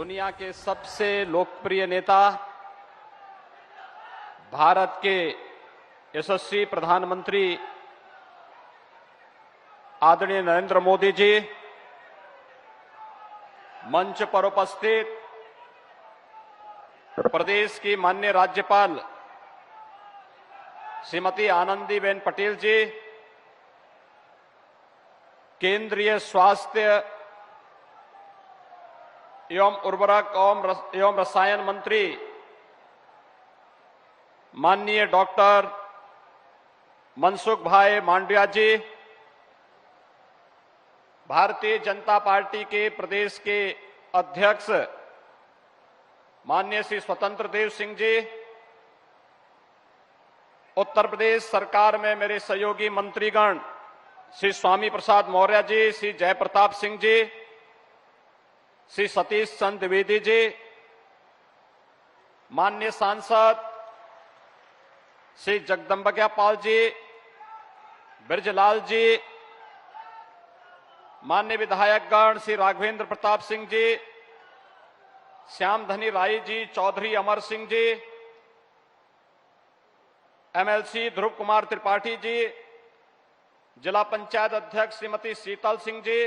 दुनिया के सबसे लोकप्रिय नेता, भारत के यशस्वी प्रधानमंत्री आदरणीय नरेंद्र मोदी जी, मंच पर उपस्थित प्रदेश की माननीय राज्यपाल श्रीमती आनंदीबेन पटेल जी, केंद्रीय स्वास्थ्य एवं उर्वरक एवं रसायन मंत्री माननीय डॉक्टर मनसुख भाई मांडविया जी, भारतीय जनता पार्टी के प्रदेश के अध्यक्ष माननीय श्री स्वतंत्र देव सिंह जी, उत्तर प्रदेश सरकार में मेरे सहयोगी मंत्रीगण श्री स्वामी प्रसाद मौर्य जी, श्री जयप्रताप सिंह जी, श्री सतीश चंद्र द्विवेदी जी, माननीय सांसद श्री जगदम्बिका पाल जी, ब्रजलाल जी, माननीय विधायकगण श्री राघवेंद्र प्रताप सिंह जी, श्याम धनी राय जी, चौधरी अमर सिंह जी, एमएलसी ध्रुव कुमार त्रिपाठी जी, जिला पंचायत अध्यक्ष श्रीमती शीतल सिंह जी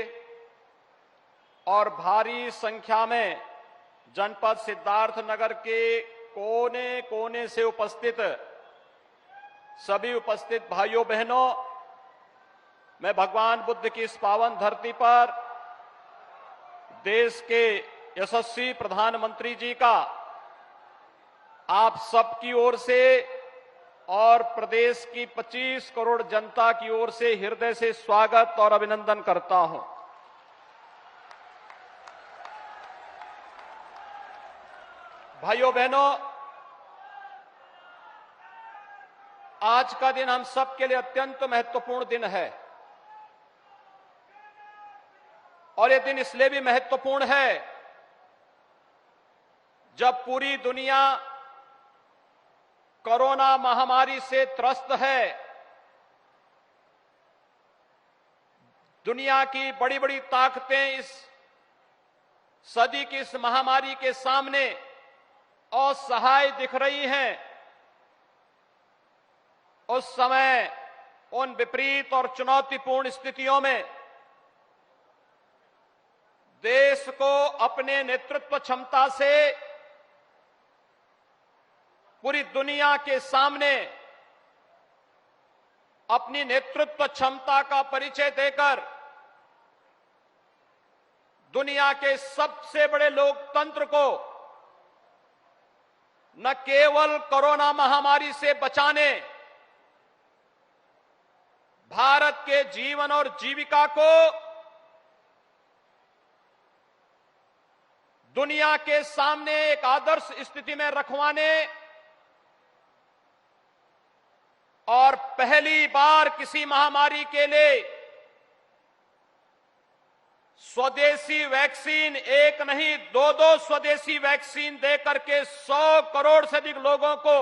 और भारी संख्या में जनपद सिद्धार्थनगर के कोने कोने से उपस्थित सभी उपस्थित भाइयों बहनों, मैं भगवान बुद्ध की इस पावन धरती पर देश के यशस्वी प्रधानमंत्री जी का आप सबकी ओर से और प्रदेश की 25 करोड़ जनता की ओर से हृदय से स्वागत और अभिनंदन करता हूं। भाइयों बहनों, आज का दिन हम सबके लिए अत्यंत महत्वपूर्ण दिन है और यह दिन इसलिए भी महत्वपूर्ण है जब पूरी दुनिया कोरोना महामारी से त्रस्त है। दुनिया की बड़ी बड़ी ताकतें इस सदी की इस महामारी के सामने असहाय दिख रही हैं। उस समय उन विपरीत और चुनौतीपूर्ण स्थितियों में देश को अपने नेतृत्व क्षमता से पूरी दुनिया के सामने अपनी नेतृत्व क्षमता का परिचय देकर दुनिया के सबसे बड़े लोकतंत्र को न केवल कोरोना महामारी से बचाने, भारत के जीवन और जीविका को दुनिया के सामने एक आदर्श स्थिति में रखवाने और पहली बार किसी महामारी के लिए स्वदेशी वैक्सीन, एक नहीं दो स्वदेशी वैक्सीन देकर के 100 करोड़ से अधिक लोगों को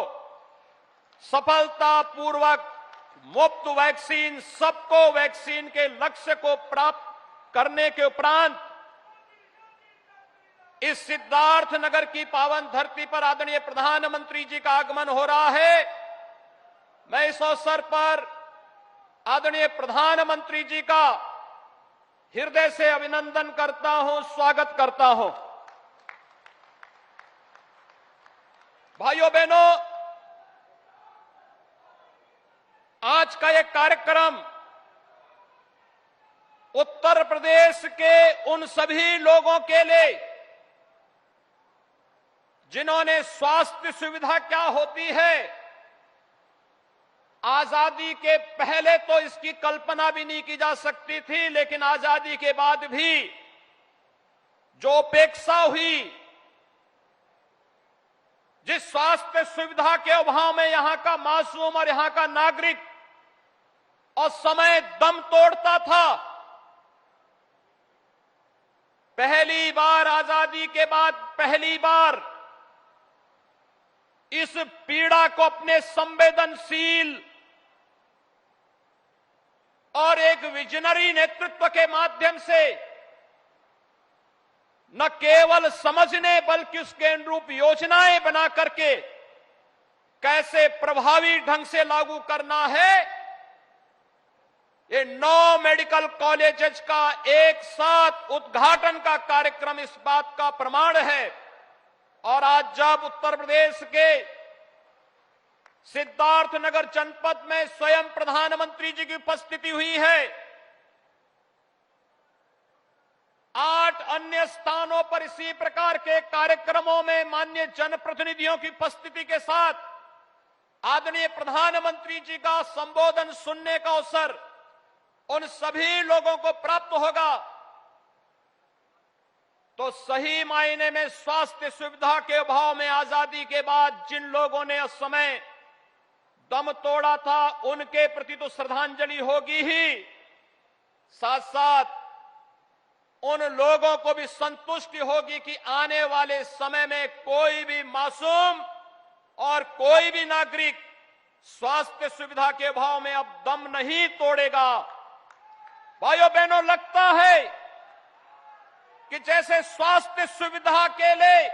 सफलतापूर्वक मुफ्त वैक्सीन, सबको वैक्सीन के लक्ष्य को प्राप्त करने के उपरांत इस सिद्धार्थनगर की पावन धरती पर आदरणीय प्रधानमंत्री जी का आगमन हो रहा है। मैं इस अवसर पर आदरणीय प्रधानमंत्री जी का हृदय से अभिनंदन करता हूं, स्वागत करता हूं। भाइयों बहनों, आज का यह कार्यक्रम उत्तर प्रदेश के उन सभी लोगों के लिए जिन्होंने स्वास्थ्य सुविधा क्या होती है, आजादी के पहले तो इसकी कल्पना भी नहीं की जा सकती थी, लेकिन आजादी के बाद भी जो उपेक्षा हुई, जिस स्वास्थ्य सुविधा के अभाव में यहां का मासूम और यहां का नागरिक और समय दम तोड़ता था, पहली बार आजादी के बाद पहली बार इस पीड़ा को अपने संवेदनशील और एक विजनरी नेतृत्व के माध्यम से न केवल समझने बल्कि उसके अनुरूप योजनाएं बना करके कैसे प्रभावी ढंग से लागू करना है। ये 9 मेडिकल कॉलेजेस का एक साथ उद्घाटन का कार्यक्रम इस बात का प्रमाण है। और आज जब उत्तर प्रदेश के सिद्धार्थनगर जनपद में स्वयं प्रधानमंत्री जी की उपस्थिति हुई है, 8 अन्य स्थानों पर इसी प्रकार के कार्यक्रमों में माननीय जनप्रतिनिधियों की उपस्थिति के साथ आदरणीय प्रधानमंत्री जी का संबोधन सुनने का अवसर उन सभी लोगों को प्राप्त होगा, तो सही मायने में स्वास्थ्य सुविधा के अभाव में आजादी के बाद जिन लोगों ने उस समय दम तोड़ा था, उनके प्रति तो श्रद्धांजलि होगी ही, साथ साथ उन लोगों को भी संतुष्टि होगी कि आने वाले समय में कोई भी मासूम और कोई भी नागरिक स्वास्थ्य सुविधा के अभाव में अब दम नहीं तोड़ेगा। भाइयों बहनों, लगता है कि जैसे स्वास्थ्य सुविधा के लिए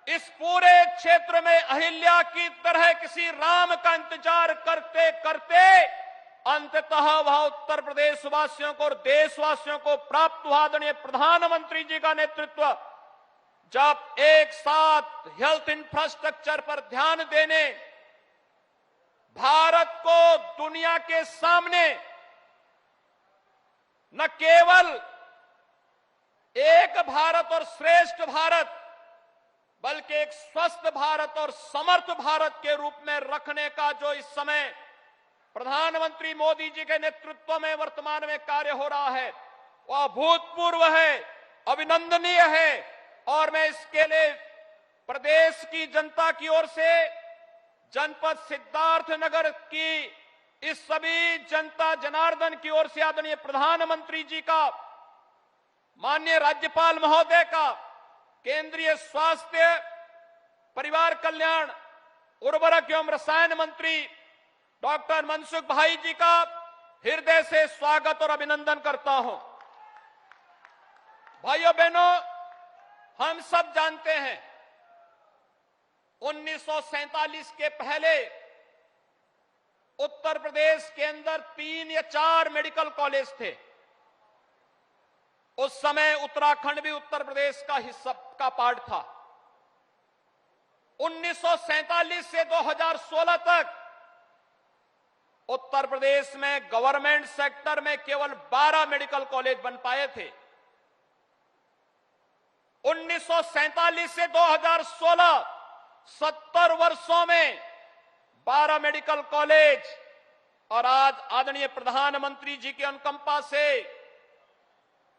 इस पूरे क्षेत्र में अहिल्या की तरह किसी राम का इंतजार करते करते अंततः वह उत्तर प्रदेश वासियों को और देशवासियों को प्राप्त हुआ। आदरणीय प्रधानमंत्री जी का नेतृत्व जब एक साथ हेल्थ इंफ्रास्ट्रक्चर पर ध्यान देने, भारत को दुनिया के सामने न केवल एक भारत और श्रेष्ठ भारत बल्कि एक स्वस्थ भारत और समर्थ भारत के रूप में रखने का जो इस समय प्रधानमंत्री मोदी जी के नेतृत्व में वर्तमान में कार्य हो रहा है, वह अभूतपूर्व है, अभिनंदनीय है। और मैं इसके लिए प्रदेश की जनता की ओर से, जनपद सिद्धार्थनगर की इस सभी जनता जनार्दन की ओर से आदरणीय प्रधानमंत्री जी का, माननीय राज्यपाल महोदय का, केंद्रीय स्वास्थ्य परिवार कल्याण उर्वरक एवं रसायन मंत्री डॉक्टर मनसुख भाई जी का हृदय से स्वागत और अभिनंदन करता हूं। भाइयों बहनों, हम सब जानते हैं 1947 के पहले उत्तर प्रदेश के अंदर 3 या 4 मेडिकल कॉलेज थे। उस समय उत्तराखंड भी उत्तर प्रदेश का हिस्सा का पार्ट था। 1947 से 2016 तक उत्तर प्रदेश में गवर्नमेंट सेक्टर में केवल 12 मेडिकल कॉलेज बन पाए थे। 1947 से 2016 70 वर्षों में 12 मेडिकल कॉलेज, और आज आदरणीय प्रधानमंत्री जी के अनुकंपा से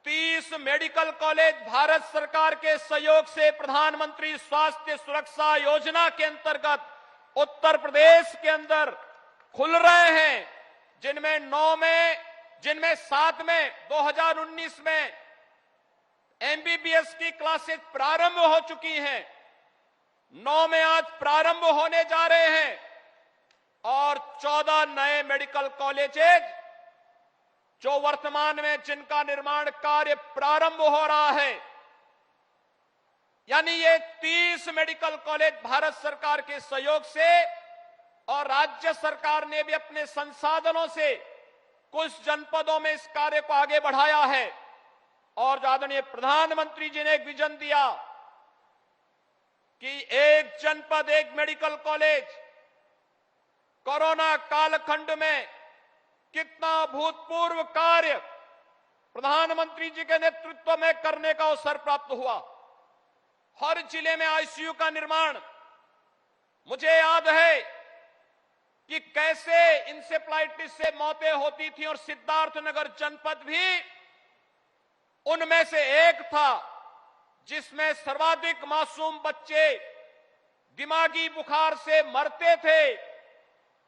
30 मेडिकल कॉलेज भारत सरकार के सहयोग से प्रधानमंत्री स्वास्थ्य सुरक्षा योजना के अंतर्गत उत्तर प्रदेश के अंदर खुल रहे हैं, जिनमें 7 में 2019 में एमबीबीएस की क्लासेस प्रारंभ हो चुकी हैं, 9 में आज प्रारंभ होने जा रहे हैं, और 14 नए मेडिकल कॉलेजेस जो वर्तमान में जिनका निर्माण कार्य प्रारंभ हो रहा है। यानी ये 30 मेडिकल कॉलेज भारत सरकार के सहयोग से, और राज्य सरकार ने भी अपने संसाधनों से कुछ जनपदों में इस कार्य को आगे बढ़ाया है। और आदरणीय प्रधानमंत्री जी ने एक विजन दिया कि एक जनपद एक मेडिकल कॉलेज, कोरोना कालखंड में कितना भूतपूर्व कार्य प्रधानमंत्री जी के नेतृत्व में करने का अवसर प्राप्त हुआ। हर जिले में आईसीयू का निर्माण, मुझे याद है कि कैसे इंसेफ्लाइटिस से मौतें होती थी, और सिद्धार्थनगर जनपद भी उनमें से एक था जिसमें सर्वाधिक मासूम बच्चे दिमागी बुखार से मरते थे।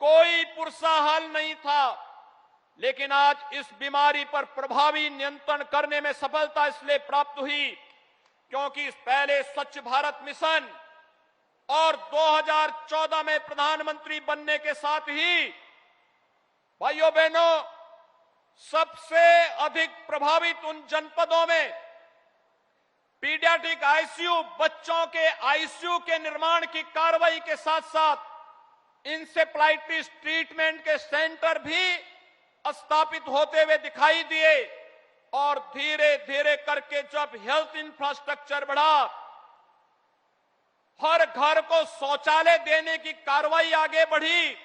कोई पुरसा हल नहीं था, लेकिन आज इस बीमारी पर प्रभावी नियंत्रण करने में सफलता इसलिए प्राप्त हुई क्योंकि पहले स्वच्छ भारत मिशन और 2014 में प्रधानमंत्री बनने के साथ ही भाइयों बहनों सबसे अधिक प्रभावित उन जनपदों में पीडियाट्रिक आईसीयू, बच्चों के आईसीयू के निर्माण की कार्रवाई के साथ साथ इंसेफ्लाइटिस ट्रीटमेंट के सेंटर भी स्थापित होते हुए दिखाई दिए और धीरे धीरे करके जब हेल्थ इंफ्रास्ट्रक्चर बढ़ा, हर घर को शौचालय देने की कार्रवाई आगे बढ़ी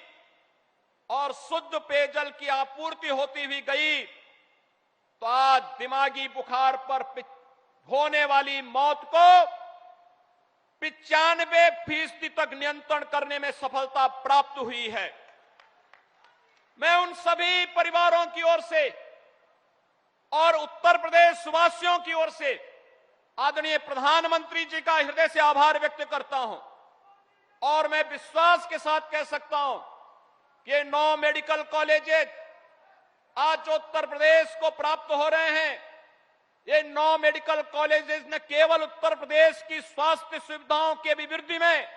और शुद्ध पेयजल की आपूर्ति होती हुई गई, तो आज दिमागी बुखार पर होने वाली मौत को 95% तक नियंत्रण करने में सफलता प्राप्त हुई है। मैं उन सभी परिवारों की ओर से और उत्तर प्रदेश वासियों की ओर से आदरणीय प्रधानमंत्री जी का हृदय से आभार व्यक्त करता हूं और मैं विश्वास के साथ कह सकता हूं कि ये 9 मेडिकल कॉलेजेस आज जो उत्तर प्रदेश को प्राप्त हो रहे हैं, ये 9 मेडिकल कॉलेजेस न केवल उत्तर प्रदेश की स्वास्थ्य सुविधाओं के अभिवृद्धि में,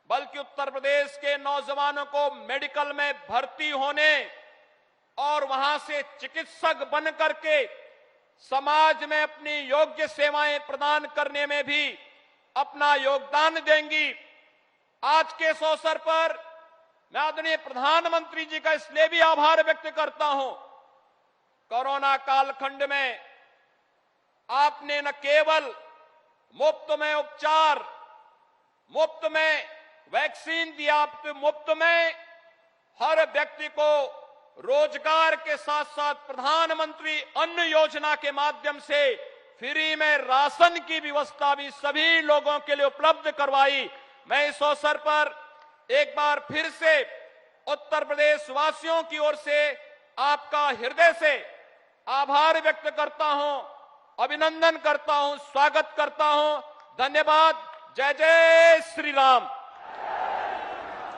बल्कि उत्तर प्रदेश के नौजवानों को मेडिकल में भर्ती होने और वहां से चिकित्सक बन करके समाज में अपनी योग्य सेवाएं प्रदान करने में भी अपना योगदान देंगी। आज के इस अवसर पर मैं आदरणीय प्रधानमंत्री जी का इसलिए भी आभार व्यक्त करता हूं, कोरोना कालखंड में आपने न केवल मुफ्त में उपचार, मुफ्त में वैक्सीन दिया, मुफ्त में हर व्यक्ति को रोजगार के साथ साथ प्रधानमंत्री अन्न योजना के माध्यम से फ्री में राशन की व्यवस्था भी सभी लोगों के लिए उपलब्ध करवाई। मैं इस अवसर पर एक बार फिर से उत्तर प्रदेश वासियों की ओर से आपका हृदय से आभार व्यक्त करता हूं, अभिनंदन करता हूं, स्वागत करता हूं। धन्यवाद। जय जय श्री राम।